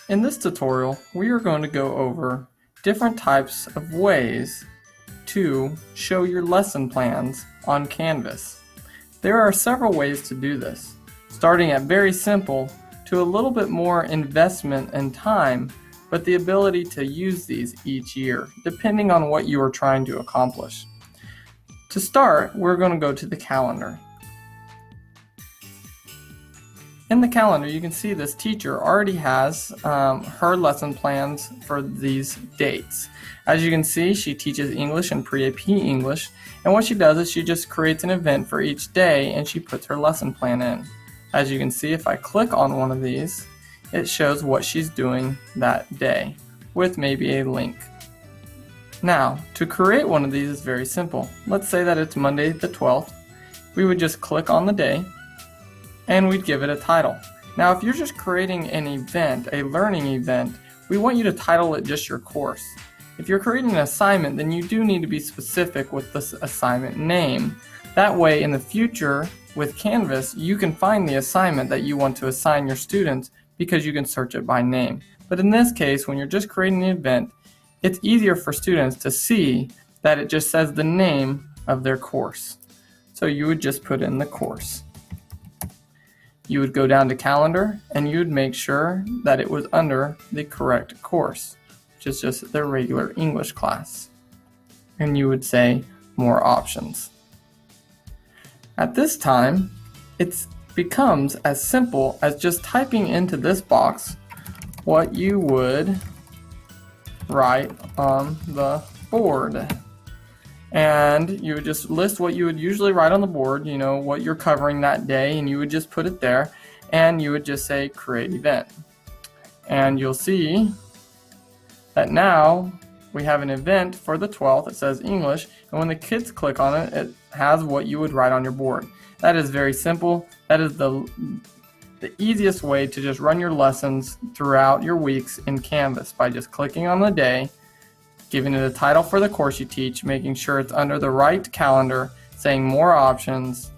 In this tutorial, we are going to go over different types of ways to show your lesson plans on Canvas. There are several ways to do this, starting at very simple to a little bit more investment and time, but the ability to use these each year, depending on what you are trying to accomplish. To start, we're going to go to the calendar. In the calendar, you can see this teacher already has her lesson plans for these dates. As you can see, she teaches English and pre-AP English, and what she does is she just creates an event for each day and she puts her lesson plan in. As you can see, if I click on one of these, it shows what she's doing that day with maybe a link. Now, to create one of these is very simple. Let's say that it's Monday the 12th. We would just click on the day and we'd give it a title. Now, if you're just creating an event, a learning event, we want you to title it just your course. If you're creating an assignment, then you do need to be specific with this assignment name. That way, in the future, with Canvas, you can find the assignment that you want to assign your students because you can search it by name. But in this case, when you're just creating an event, it's easier for students to see that it just says the name of their course. So you would just put in the course. You would go down to calendar and you would make sure that it was under the correct course, which is just their regular English class. And you would say more options. At this time, it becomes as simple as just typing into this box what you would write on the board. And you would just list what you would usually write on the board, what you're covering that day, and you would just put it there, and you would just say create event. And you'll see that now we have an event for the 12th. It says English, and when the kids click on it, it has what you would write on your board. That is very simple. That is the easiest way to just run your lessons throughout your weeks in Canvas, by just clicking on the day, giving it a title for the course you teach, making sure it's under the right calendar, saying more options,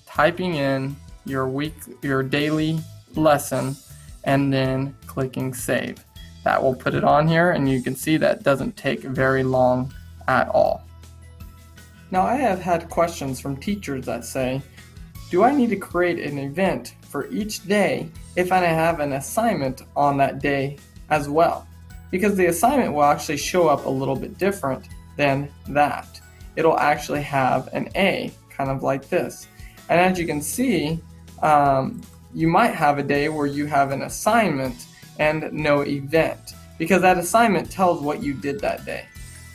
typing in your daily lesson, and then clicking save. That will put it on here, and you can see that doesn't take very long at all. Now, I have had questions from teachers that say, do I need to create an event for each day if I have an assignment on that day as well? Because the assignment will actually show up a little bit different than that. It'll actually have an A, kind of like this. And as you can see, you might have a day where you have an assignment and no event, because that assignment tells what you did that day.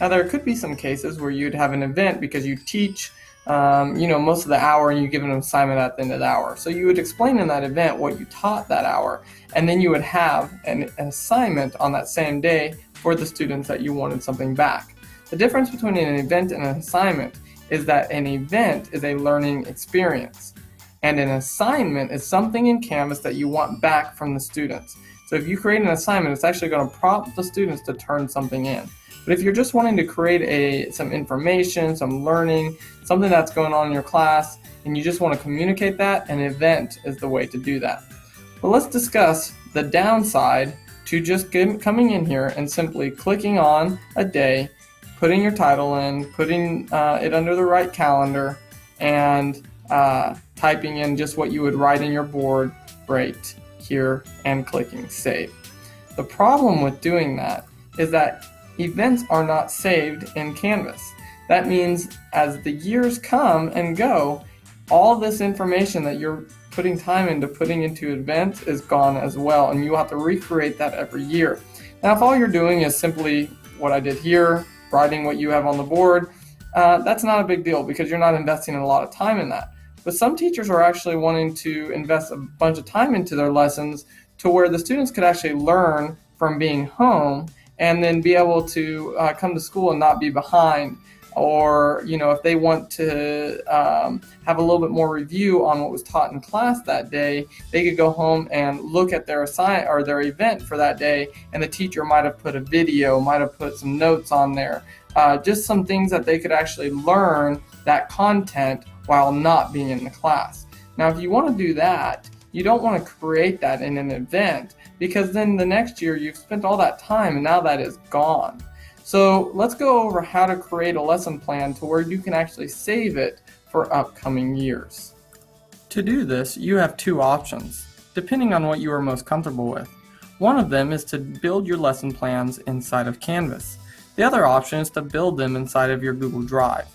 Now, there could be some cases where you'd have an event because you teach most of the hour, and you give an assignment at the end of the hour. So you would explain in that event what you taught that hour, and then you would have an assignment on that same day for the students that you wanted something back. The difference between an event and an assignment is that an event is a learning experience, and an assignment is something in Canvas that you want back from the students. So if you create an assignment, it's actually going to prompt the students to turn something in. But if you're just wanting to create some information, some learning, something that's going on in your class, and you just want to communicate that, an event is the way to do that. But let's discuss the downside to just coming in here and simply clicking on a day, putting your title in, putting it under the right calendar, and typing in just what you would write in your board right here and clicking save. The problem with doing that is that events are not saved in Canvas. That means as the years come and go, all this information that you're putting time into putting into events is gone as well, and you have to recreate that every year. Now, if all you're doing is simply what I did here, writing what you have on the board, that's not a big deal because you're not investing a lot of time in that. But some teachers are actually wanting to invest a bunch of time into their lessons to where the students could actually learn from being home and then be able to come to school and not be behind. Or, if they want to have a little bit more review on what was taught in class that day, they could go home and look at their their event for that day, and the teacher might have put a video, might have put some notes on there, just some things that they could actually learn that content while not being in the class. Now, if you want to do that, you don't want to create that in an event, because then the next year you've spent all that time and now that is gone. So let's go over how to create a lesson plan to where you can actually save it for upcoming years. To do this, you have two options, depending on what you are most comfortable with. One of them is to build your lesson plans inside of Canvas. The other option is to build them inside of your Google Drive.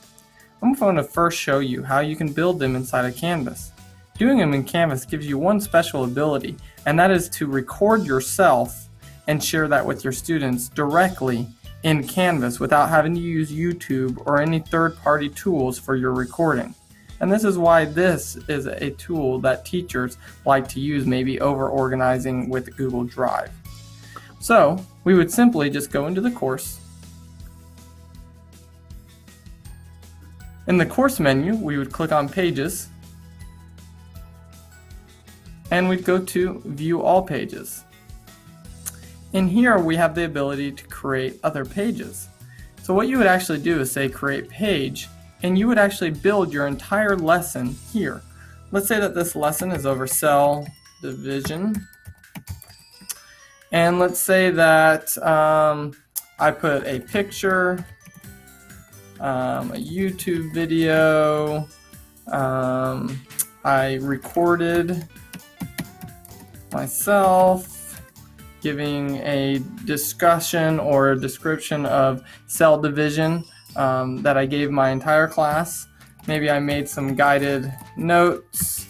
I'm going to first show you how you can build them inside of Canvas. Doing them in Canvas gives you one special ability, and that is to record yourself and share that with your students directly in Canvas without having to use YouTube or any third-party tools for your recording. And this is why this is a tool that teachers like to use, maybe over organizing with Google Drive. So we would simply just go into the course. In the course menu, we would click on Pages, and we'd go to View All Pages. In here, we have the ability to create other pages. So what you would actually do is say Create Page, and you would actually build your entire lesson here. Let's say that this lesson is over cell division, and let's say that I put a picture, a YouTube video, I recorded myself giving a discussion or a description of cell division that I gave my entire class. Maybe I made some guided notes,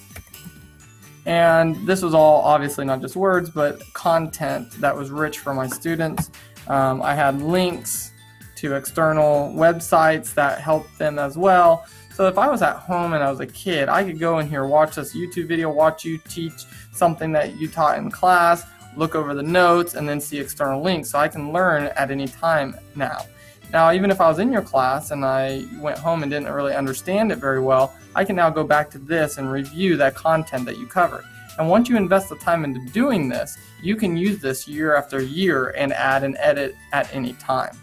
and this was all obviously not just words but content that was rich for my students. I had links to external websites that helped them as well. So if I was at home and I was a kid, I could go in here, watch this YouTube video, watch you teach something that you taught in class, look over the notes, and then see external links. So I can learn at any time now. Now, even if I was in your class and I went home and didn't really understand it very well, I can now go back to this and review that content that you covered. And once you invest the time into doing this, you can use this year after year and add and edit at any time.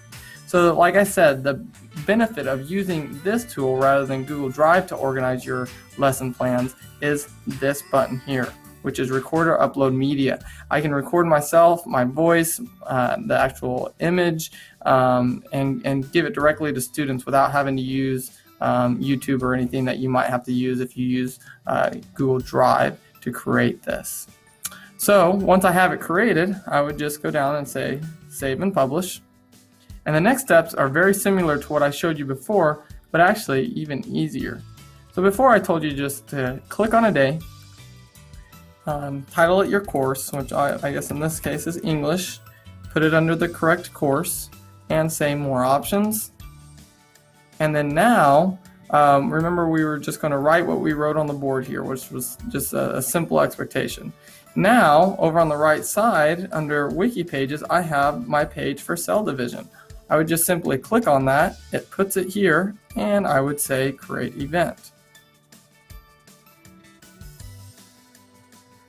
So like I said, the benefit of using this tool rather than Google Drive to organize your lesson plans is this button here, which is Record or Upload Media. I can record myself, my voice, the actual image, and give it directly to students without having to use YouTube or anything that you might have to use if you use Google Drive to create this. So once I have it created, I would just go down and say Save and Publish. And the next steps are very similar to what I showed you before, but actually even easier. So before I told you just to click on a day, title it your course, which I guess in this case is English, put it under the correct course, and say More Options. And then now, remember we were just going to write what we wrote on the board here, which was just a simple expectation. Now, over on the right side, under Wiki Pages, I have my page for cell division. I would just simply click on that, it puts it here, and I would say Create Event.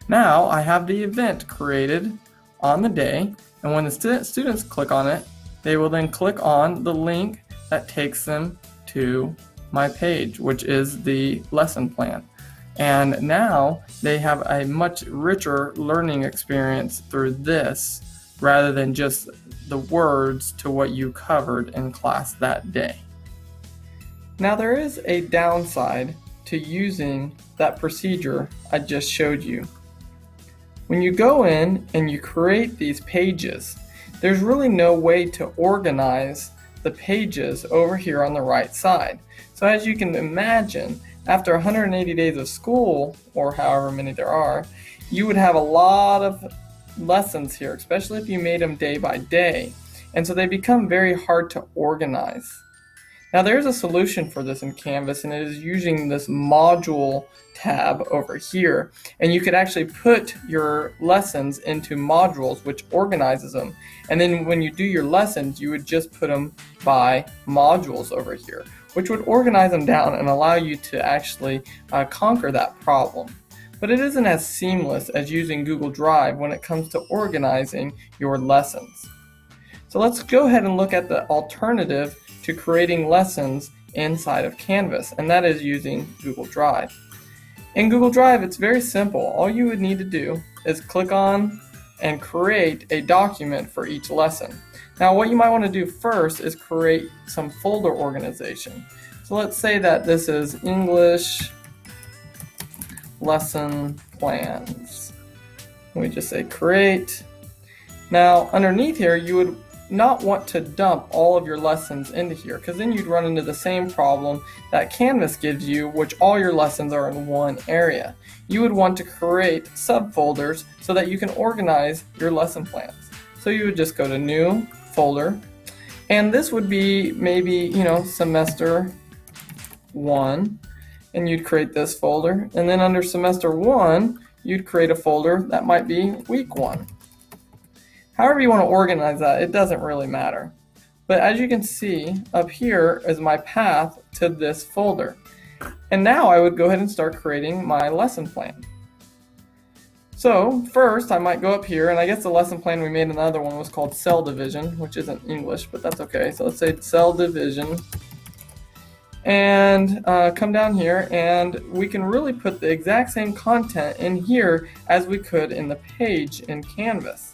Now I have the event created on the day, and when the students click on it, they will then click on the link that takes them to my page, which is the lesson plan. And now they have a much richer learning experience through this rather than just the words to what you covered in class that day. Now there is a downside to using that procedure I just showed you. When you go in and you create these pages, there's really no way to organize the pages over here on the right side. So as you can imagine, after 180 days of school, or however many there are, you would have a lot of lessons here, especially if you made them day by day. And so they become very hard to organize. Now there's a solution for this in Canvas, and it is using this module tab over here. And you could actually put your lessons into modules, which organizes them. And then when you do your lessons, you would just put them by modules over here, which would organize them down and allow you to actually conquer that problem. But it isn't as seamless as using Google Drive when it comes to organizing your lessons. So let's go ahead and look at the alternative to creating lessons inside of Canvas, and that is using Google Drive. In Google Drive, it's very simple. All you would need to do is click on and create a document for each lesson. Now, what you might want to do first is create some folder organization. So let's say that this is English lesson plans. We just say create. Now, underneath here, you would not want to dump all of your lessons into here, because then you'd run into the same problem that Canvas gives you, which all your lessons are in one area. You would want to create subfolders so that you can organize your lesson plans. So you would just go to New Folder, and this would be maybe, Semester 1, and you'd create this folder, and then under Semester 1, you'd create a folder that might be Week 1. However you want to organize that, it doesn't really matter. But as you can see, up here is my path to this folder. And now I would go ahead and start creating my lesson plan. So first I might go up here, and I guess the lesson plan we made in the other one was called cell division, which isn't English, but that's okay. So let's say cell division. And come down here, and we can really put the exact same content in here as we could in the page in Canvas.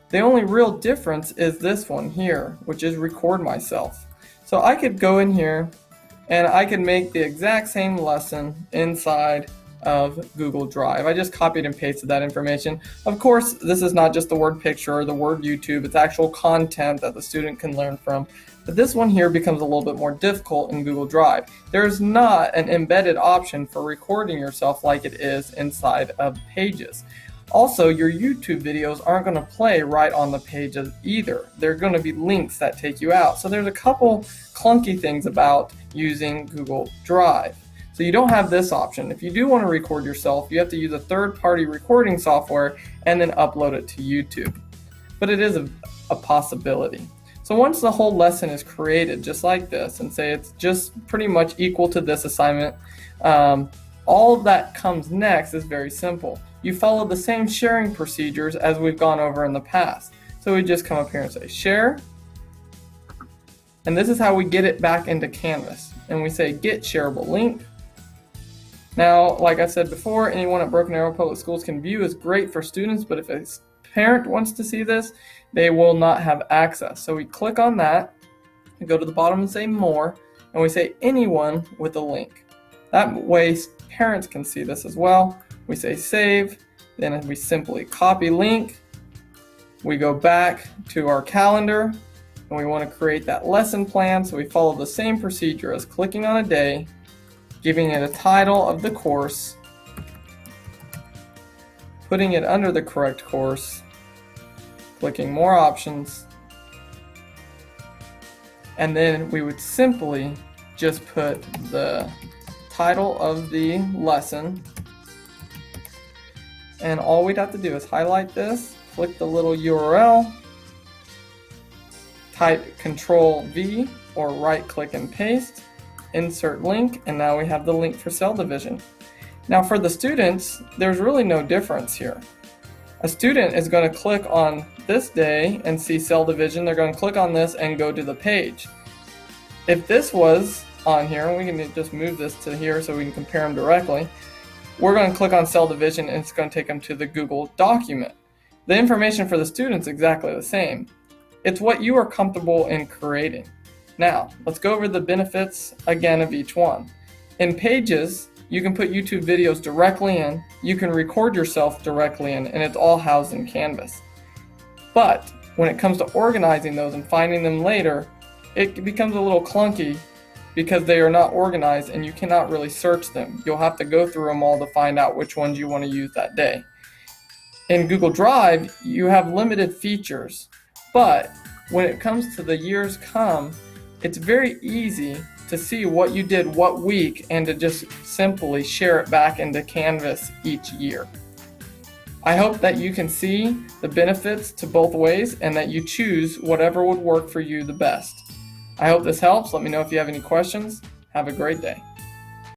The only real difference is this one here, which is record myself. So I could go in here and I could make the exact same lesson inside of Google Drive. I just copied and pasted that information. Of course, this is not just the word picture or the word YouTube, it's actual content that the student can learn from. But this one here becomes a little bit more difficult in Google Drive. There's not an embedded option for recording yourself like it is inside of Pages. Also, your YouTube videos aren't going to play right on the pages either. They're going to be links that take you out. So there's a couple clunky things about using Google Drive. So you don't have this option. If you do want to record yourself, you have to use a third-party recording software and then upload it to YouTube. But it is a possibility. So once the whole lesson is created just like this, and say it's just pretty much equal to this assignment, all that comes next is very simple. You follow the same sharing procedures as we've gone over in the past. So we just come up here and say share. And this is how we get it back into Canvas. And we say get shareable link. Now, like I said before, anyone at Broken Arrow Public Schools can view is great for students, but if a parent wants to see this, they will not have access. So we click on that, and go to the bottom and say more, and we say anyone with a link. That way parents can see this as well. We say save, then we simply copy link. We go back to our calendar, and we want to create that lesson plan. So we follow the same procedure as clicking on a day, giving it a title of the course, putting it under the correct course, clicking more options, and then we would simply just put the title of the lesson, and all we'd have to do is highlight this, click the little URL, type Control-V or right click and paste, insert link, and now we have the link for cell division. Now for the students, there's really no difference here. A student is going to click on this day and see cell division. They're going to click on this and go to the page. If this was on here, we can just move this to here so we can compare them directly. We're going to click on cell division and it's going to take them to the Google document. The information for the students is exactly the same. It's what you are comfortable in creating. Now, let's go over the benefits again of each one. In Pages, you can put YouTube videos directly in, you can record yourself directly in, and it's all housed in Canvas. But when it comes to organizing those and finding them later, it becomes a little clunky because they are not organized and you cannot really search them. You'll have to go through them all to find out which ones you want to use that day. In Google Drive, you have limited features, but when it comes to the years come, it's very easy to see what you did what week and to just simply share it back into Canvas each year. I hope that you can see the benefits to both ways and that you choose whatever would work for you the best. I hope this helps. Let me know if you have any questions. Have a great day.